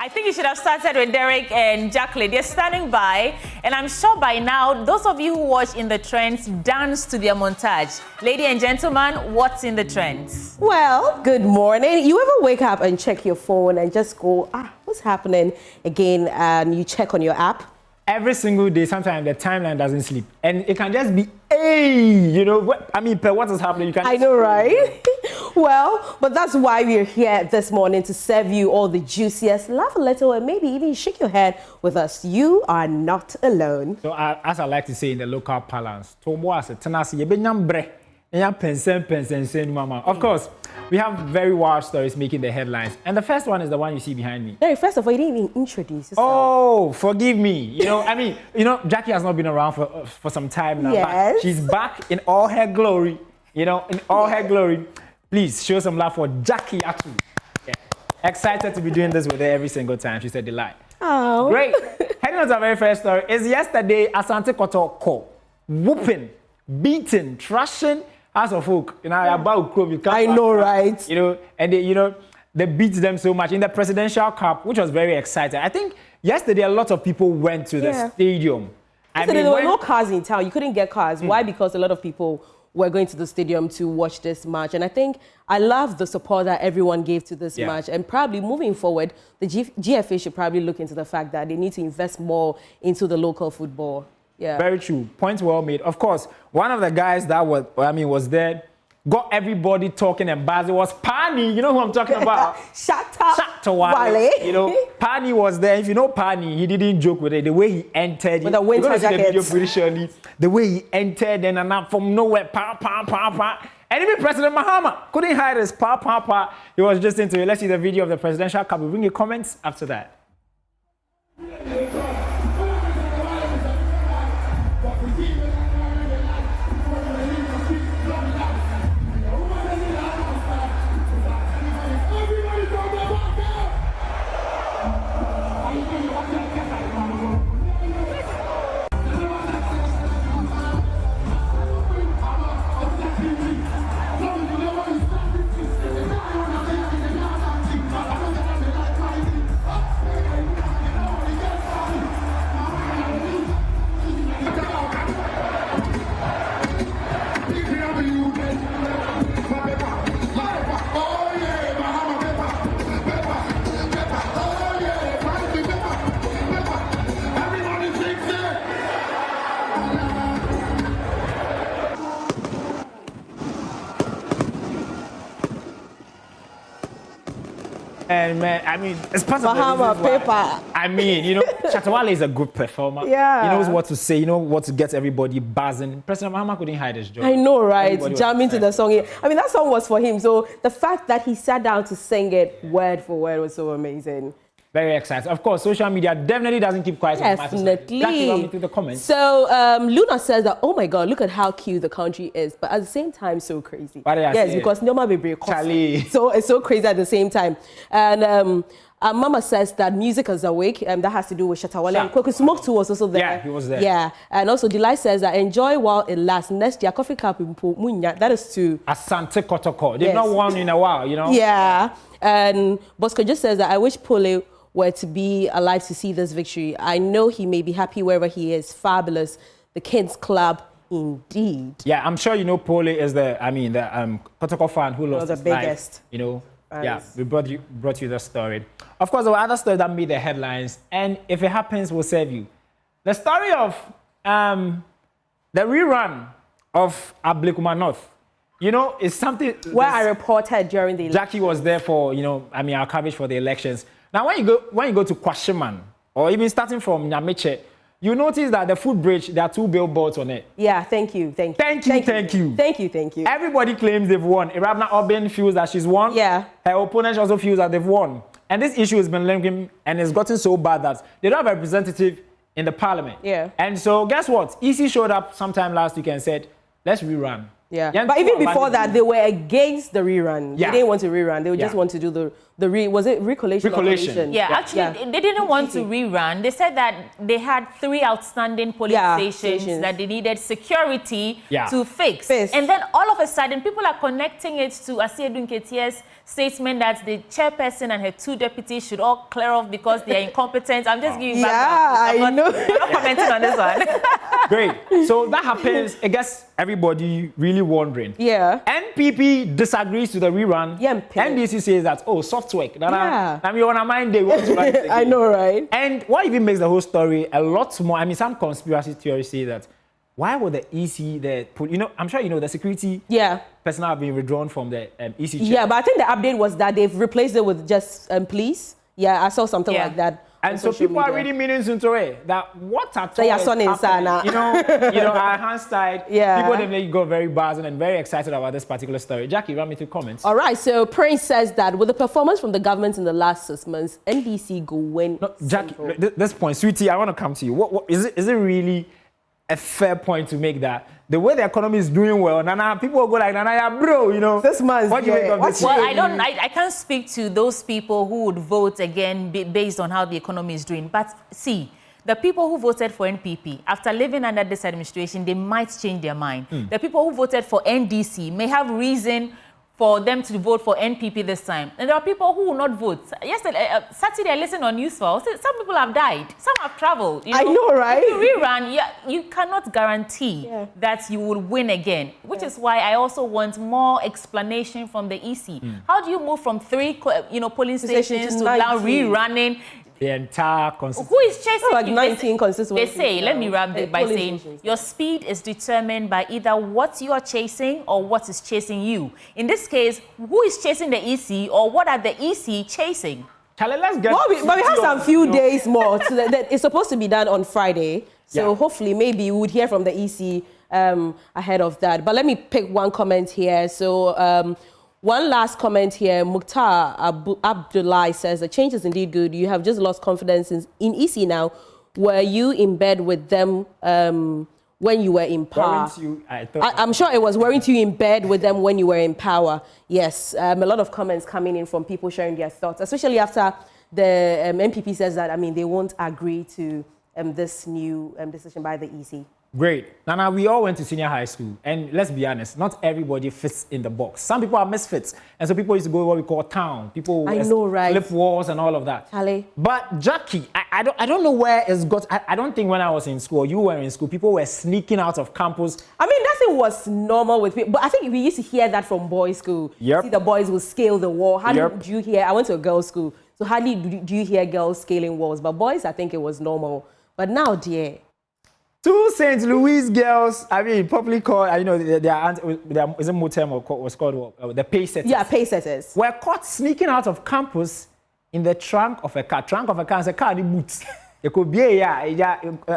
I think you should have started with Derek and Jacqueline. They're standing by, and I'm sure by now, those of you who watch In the Trends dance to their montage. Ladies and gentlemen, what's in the trends? Well, good morning. You ever wake up and check your phone and just go, what's happening again? And you check on your app? Every single day, sometimes the timeline doesn't sleep. And it can just be, what is happening? You can I know, right? Well, but that's why we're here this morning to serve you all the juiciest, laugh a little, and maybe even shake your head with us. You are not alone. So, as I like to say in the local parlance, of course, we have very wild stories making the headlines. And the first one is the one you see behind me. No, first of all, you didn't even introduce yourself. Oh, forgive me. Jackie has not been around for some time now. Yes. But she's back in all her glory. In all her glory. Please show some love for Jackie Atu. Yeah. Excited to be doing this with her every single time. She's a delight. Oh. Great. Heading on to our very first story is yesterday, Asante Kotoko, whooping, beating, trashing House of Folk. I know, right? And they beat them so much in the Presidential Cup, which was very exciting. I think yesterday a lot of people went to the stadium. There were no cars in town. You couldn't get cars. Why? Because a lot of people were going to the stadium to watch this match. And I love the support that everyone gave to this match. And probably moving forward, the GFA should probably look into the fact that they need to invest more into the local football. Yeah. Very true. Points well made. Of course, one of the guys that was there, got everybody talking and buzzing was Partey. You know who I'm talking about? Wale. Partey was there. If you know Partey, he didn't joke with it. The way he entered. With the winter jacket. The video pretty surely. The way he entered and up from nowhere, And even President Mahama couldn't hide his He was just into it. Let's see the video of the Presidential Cup. We'll bring you comments after that. And man, it's part of the reasons why. Chatawale is a good performer. Yeah. He knows what to say, what to get everybody buzzing. President Mahama couldn't hide his job. I know, right? Jamming to the song. That song was for him. So the fact that he sat down to sing it word for word was so amazing. Very exciting. Of course, social media definitely doesn't keep quiet. Definitely. Jackie, run me through the comments. So Luna says that, oh my God, look at how cute the country is, but at the same time, so crazy. Yes, because Noma Bebre. So it's so crazy at the same time. And Mama says that music is awake, and that has to do with Shatawale. And Kwekwe Smoke too was also there. Yeah, he was there. Yeah, and also Delight says that enjoy while it lasts. Next year, coffee cup in Munya. That is to Asante Kotoko. They've not won in a while, Yeah, and Bosco just says that I wish Pole were to be alive to see this victory. I know he may be happy wherever he is. Fabulous. The Kids Club, indeed. Yeah, I'm sure Pole is the Kotoko fan who lost the biggest. Life, Yeah, we brought you the story. Of course, there were other stories that made the headlines, and if it happens, we'll serve you. The story of the rerun of Ablekuma North, is something where I reported during the election. Jackie was there for our coverage for the elections. Now, when you go to Kwashiman, or even starting from Nyameche, you notice that the footbridge, there are 2 billboards on it. Yeah, thank you. Everybody claims they've won. Irabna Oben feels that she's won. Yeah. Her opponents also feel that they've won. And this issue has been linking, and it's gotten so bad that they don't have a representative in the parliament. Yeah. And so, guess what? EC showed up sometime last week and said, let's rerun. Yeah, Young but even people are before that, managing. they were against the rerun. Yeah. They didn't want to rerun. They would just Yeah. want to do was it recollation? or Recollation. collation? Yeah, Yeah. actually, they didn't want to rerun. They said that they had 3 outstanding police stations that they needed security to fix. And then all of a sudden, people are connecting it to Asiedun Ketie's statement that the chairperson and her 2 deputies should all clear off because they are incompetent. I'm just giving background. I know. I'm not commenting on this one. Great. So that happens. I guess everybody really wondering. Yeah. NPP disagrees to the rerun. Yeah. NDC says that, oh, soft work. Yeah. I mean, on a mind they want to run it again. I know, right? And what even makes the whole story a lot more, I mean, some conspiracy theories say that, why would the EC, I'm sure you know the security personnel have been withdrawn from the EC chair. Yeah, but I think the update was that they've replaced it with just police. Yeah, I saw something like that. And so people are really meaning into it that what at all is happening. Our hands tied. People they got very buzzing and very excited about this particular story. Jackie, run me through comments. All right, so Prince says that with the performance from the government in the last 6 months, NDC go win. No, Jackie, this point, sweetie, I want to come to you. What is it really a fair point to make that the way the economy is doing well, Nana, people will go like, Nana, yeah, bro, this month. What do you make of this? Well, I can't speak to those people who would vote again based on how the economy is doing. But see, the people who voted for NPP, after living under this administration, they might change their mind. The people who voted for NDC may have reason for them to vote for NPP this time. And there are people who will not vote. Yesterday, Saturday, I listened on Newsfile. Some people have died. Some have traveled. I know, right? If you rerun, you cannot guarantee that you will win again, which is why I also want more explanation from the EC. How do you move from 3 polling stations to now rerunning? The entire constituency. Who is chasing like you? 19 constituencies. They say, let me wrap it by saying, your speed is determined by either what you are chasing or what is chasing you. In this case, who is chasing the EC or what are the EC chasing? Charlie, let's get but we have some few days more. So that it's supposed to be done on Friday. So hopefully maybe we would hear from the EC ahead of that. But let me pick one comment here. So one last comment here. Mukhtar Abdullah says, the change is indeed good. You have just lost confidence in EC now. Were you in bed with them when you were in power? I'm sure it was weren't you in bed with them when you were in power? Yes. A lot of comments coming in from people sharing their thoughts, especially after the NPP says that, I mean, they won't agree to this new decision by the EC. Great. Nana, we all went to senior high school, and let's be honest, not everybody fits in the box. Some people are misfits, and so people used to go what we call town. People flip walls and all of that. Ali. But Jackie, I don't know where it's got. I don't think when I was in school, you were in school, people were sneaking out of campus. I mean, that thing was normal with people, but I think we used to hear that from boys' school. See, the boys would scale the wall. How did you hear? I went to a girls' school, so how do you hear girls scaling walls? But boys, I think it was normal. But now, dear. 2 St. Louis girls, I mean, probably called, their is a motel or was called the pay setters. Yeah, pay setters. Were caught sneaking out of campus in the trunk of a car. Trunk of a car is a car in boots. It could be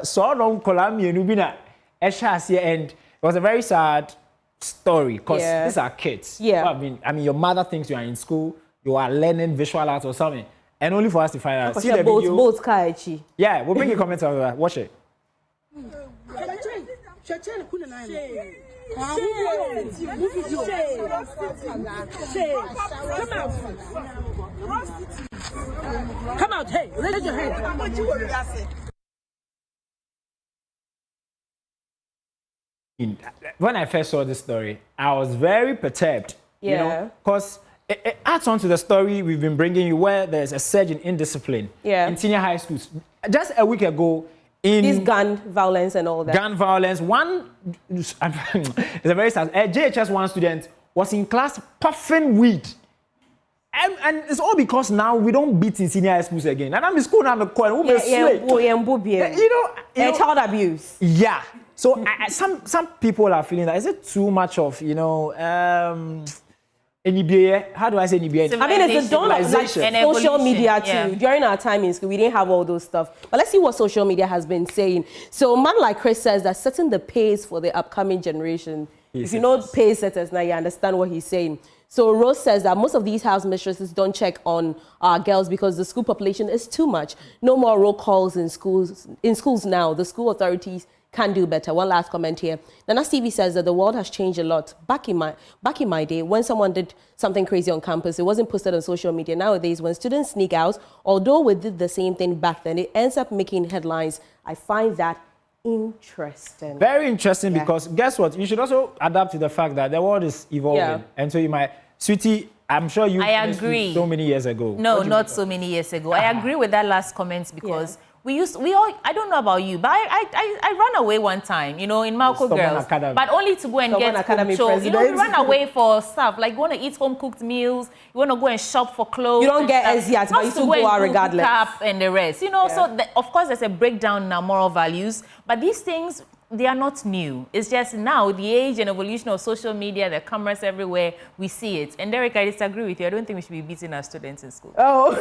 so long Columbia Nubina and it was a very sad story because these are kids. Yeah. I mean, your mother thinks you are in school, you are learning visual arts or something, and only for us to find out. See the video. Yeah, we'll bring you comments on that. Watch it. Come out, hey, raise your hand. When I first saw this story, I was very perturbed. You know, because it adds on to the story we've been bringing you where there's a surge in indiscipline in senior high schools. Just a week ago, in this gun violence and all that. Gun violence. One is a very sad. A JHS 1 student was in class puffing weed. And it's all because now we don't beat in senior high schools again. And I'm in school now, I'm a coin. Child abuse. Yeah. So some people are feeling that is it too much of, NBA, how do I say NBA? I mean, it's the dawn of like social media too. During our time in school, we didn't have all those stuff. But let's see what social media has been saying. So, a man like Chris says that setting the pace for the upcoming generation. If you know pace setters now, you understand what he's saying. So, Rose says that most of these house mistresses don't check on our girls because the school population is too much. No more roll calls in schools now. The school authorities can do better. One last comment here. Nana Stevie says that the world has changed a lot. Back in my day, when someone did something crazy on campus, it wasn't posted on social media. Nowadays, when students sneak out, although we did the same thing back then, it ends up making headlines. I find that interesting. Very interesting because guess what? You should also adapt to the fact that the world is evolving. And so you might, sweetie, I'm sure you I agree. So many years ago. No, not so many years ago. I agree with that last comment because we all, I don't know about you, but I ran away one time, you know, in Malco Girls, but only to go and get home shows. You know, we run away for stuff, like you want to eat home-cooked meals, you want to go and shop for clothes. You don't get as yet, but you still go out regardless. And the rest, you know, so of course there's a breakdown in our moral values, but these things, they are not new. It's just now, the age and evolution of social media, the cameras everywhere, we see it. And Derek, I disagree with you. I don't think we should be beating our students in school. Oh.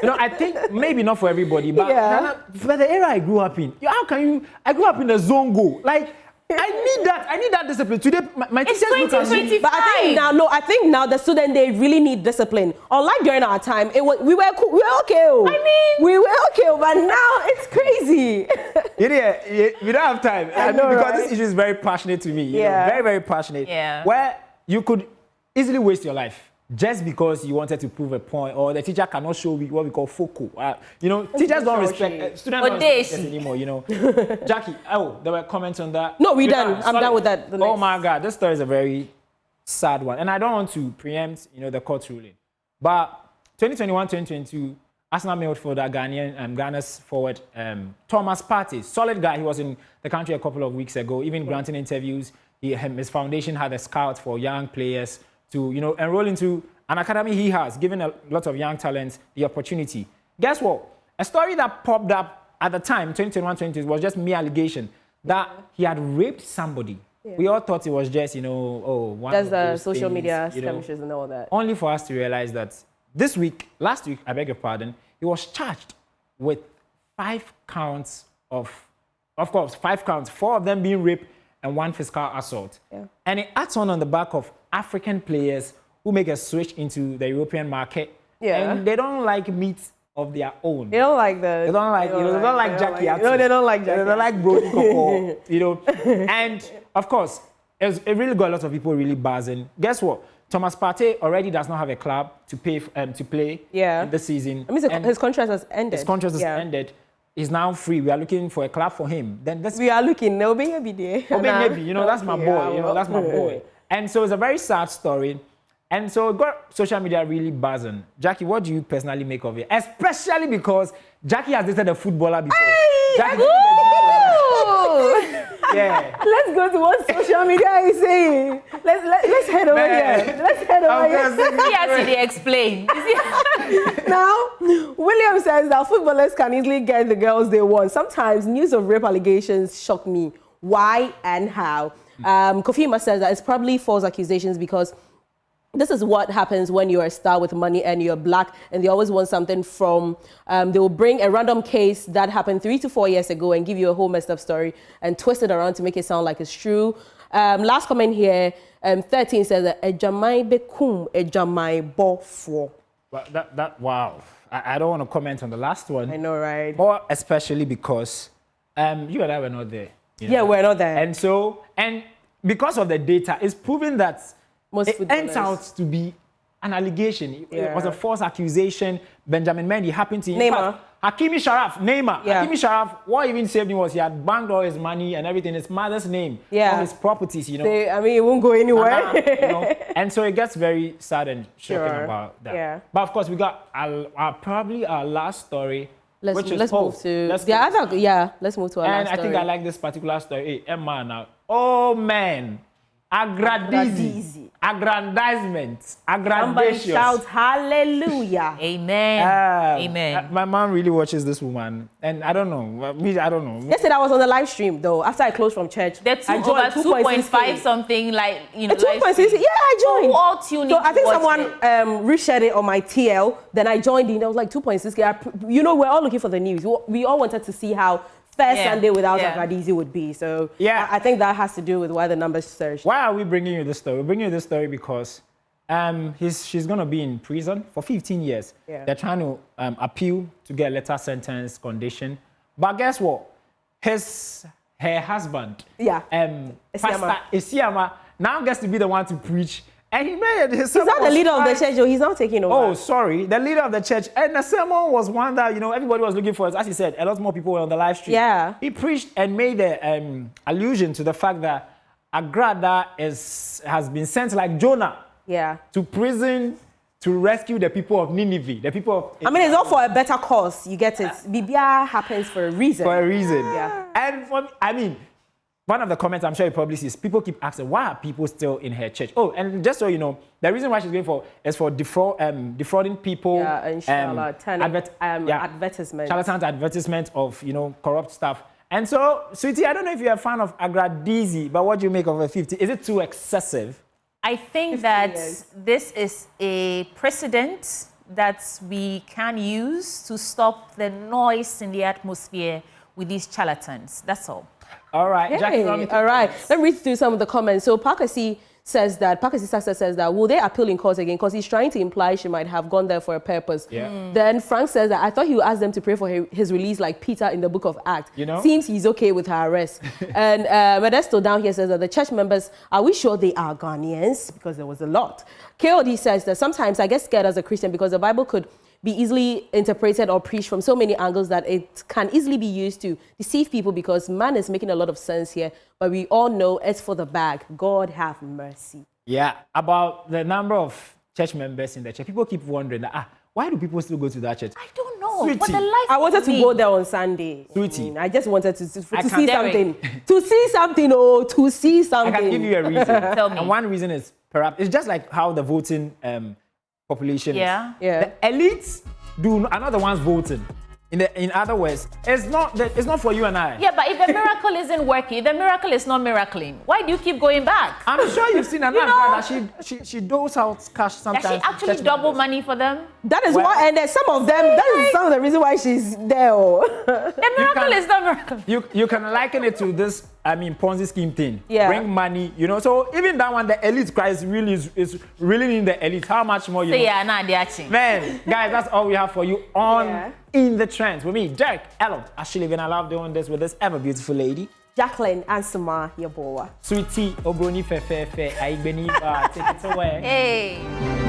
You know, I think maybe not for everybody, but for the era I grew up in, how can you, I grew up in the zone go. Like, I need that discipline. Today, my teachers look at me. But I think now the student, they really need discipline. Unlike during our time, we were cool, we were okay. We were okay, but now it's crazy. We don't have time. I know, because this issue is very passionate to me. You know, very, very passionate. Where you could easily waste your life just because you wanted to prove a point, or the teacher cannot show what we call focal. You know, teachers don't respect, students don't respect us anymore, you know. Jackie, there were comments on that. No, we're done. I'm done with that. Oh my God, this story is a very sad one. And I don't want to preempt, you know, the court ruling. But 2021-2022, Arsenal midfielder Ghana's forward, Thomas Partey, solid guy. He was in the country a couple of weeks ago, even granting interviews. His foundation had a scout for young players to, you know, enroll into an academy he has, giving a lot of young talents the opportunity. Guess what? A story that popped up at the time, 2021-2022, was just mere allegation that he had raped somebody. We all thought it was just, you know, one of those social media skirmishes and all that. Only for us to realize that last week, I beg your pardon, he was charged with 5 counts of course, 5 counts, 4 of them being rape and 1 physical assault. And it adds on the back of African players who make a switch into the European market. And they don't like meat of their own. They don't like that. They don't like Jackie. No, they don't like Jackie. They don't like Brody Coco, you know. And of course, it really got a lot of people really buzzing. Guess what? Thomas Partey already does not have a club to pay to play in this season. I mean, his contract has ended. His contract has ended. He's now free. We are looking for a club for him. We are looking. Maybe there. You know, that's my boy. You know, that's my boy. And so it's a very sad story. And so it got social media really buzzing. Jackie, what do you personally make of it? Especially because Jackie has dated a footballer before. Let's go to what social media is saying. Let's head over here. Let's head over here. He has to explain. Now, William says that footballers can easily get the girls they want. Sometimes news of rape allegations shock me. Why and how? Kofima says that it's probably false accusations because this is what happens when you're a star with money and you're black and they always want something from, they will bring a random case that happened 3 to 4 years ago and give you a whole messed up story and twist it around to make it sound like it's true. Last comment here, 13 says that ejamai bekum ejamai bofo. Wow. I don't want to comment on the last one. I know, right? More especially because you and I were not there. You know? Yeah, we're not there. And because of the data, it's proven that it ends out to be an allegation. It was a false accusation. Benjamin Mendy happened to him. Neymar. Hakimi Sharaf, Hakimi Sharaf, what even saved him was he had banked all his money and everything, his mother's name, all his properties, you know. It won't go anywhere. You know? And so it gets very sad and shocking about that. But of course, we got probably our last story. Let's move to let's move to our last story. And I think I like this particular story. Hey, Emma now. Oh man. Agradizement. Somebody shout hallelujah. Amen. Amen. My mom really watches this woman. And I don't know. I don't know. Yesterday I was on the live stream though. After I closed from church. That's over 2.5 something like, you know. 2.6. Yeah, I joined. All tuning. So I think someone reshared it on my TL. Then I joined in. I was like 2.6. You know, we're all looking for the news. We all wanted to see how first Sunday without Agradizi would be. So I think that has to do with why the numbers surged. Why are we bringing you this story? We're bringing you this story because she's going to be in prison for 15 years. They're trying to appeal to get a letter sentence condition. But guess what? His her husband, Pastor Isiama, now gets to be the one to preach. And he made it. He's not the leader of the church, he's not taking over. Oh, sorry. The leader of the church. And the sermon was one that, everybody was looking for. As he said, a lot more people were on the live stream. Yeah. He preached and made the allusion to the fact that Agradaa has been sent like Jonah to prison to rescue the people of Nineveh. The people of... it's all for a better cause. You get it. Bibia happens for a reason. For a reason. Yeah. And one of the comments I'm sure you probably see is people keep asking, why are people still in her church? Oh, and just so you know, the reason why she's going for is for defrauding people. Yeah, and advertisement. Charlatans advertisement of, corrupt stuff. And so, Sweetie, I don't know if you're a fan of Agradaa, but what do you make of a 50? Is it too excessive? I think that this is a precedent that we can use to stop the noise in the atmosphere with these charlatans. That's all. All right, hey, Jackie. All right, let me read through some of the comments. So Partey says that, will they appeal in court again? Because he's trying to imply she might have gone there for a purpose. Yeah. Then Frank says that I thought he would ask them to pray for his release like Peter in the book of Acts. Seems he's okay with her arrest. And Modesto down here says that the church members, are we sure they are Ghanaians? Because there was a lot. KOD says that sometimes I get scared as a Christian because the Bible could be easily interpreted or preached from so many angles that it can easily be used to deceive people because man is making a lot of sense here. But we all know it's for the bag. God have mercy. Yeah, about the number of church members in the church. People keep wondering, why do people still go to that church? I don't know. Sweetie. But the life I wanted to go there on Sunday. Sweetie. I just wanted to see something. To see something. I can give you a reason. Tell me. And one reason is perhaps it's just like how the voting population is. Yeah. The elites are not the ones voting. In other words, it's not for you and I. Yeah, but if the miracle isn't working, if the miracle is not miracling, why do you keep going back? I'm sure you've seen another that she doles out cash sometimes. Does she actually double money for them? That is why, and some of them, that is some of the reason why she's there. The miracle is not miracle. You can liken it to this, Ponzi scheme thing. Yeah. Bring money, So even that one, the elite Christ really is really in the elite. How much more you know? Man, guys, that's all we have for you on In the Trends with me, Derek, Ellen, Ashley, and I love doing this with this ever beautiful lady, Jacqueline and Suma Yaboa. Sweetie, Obroni Fefe, Aigbeni, take it away. Hey.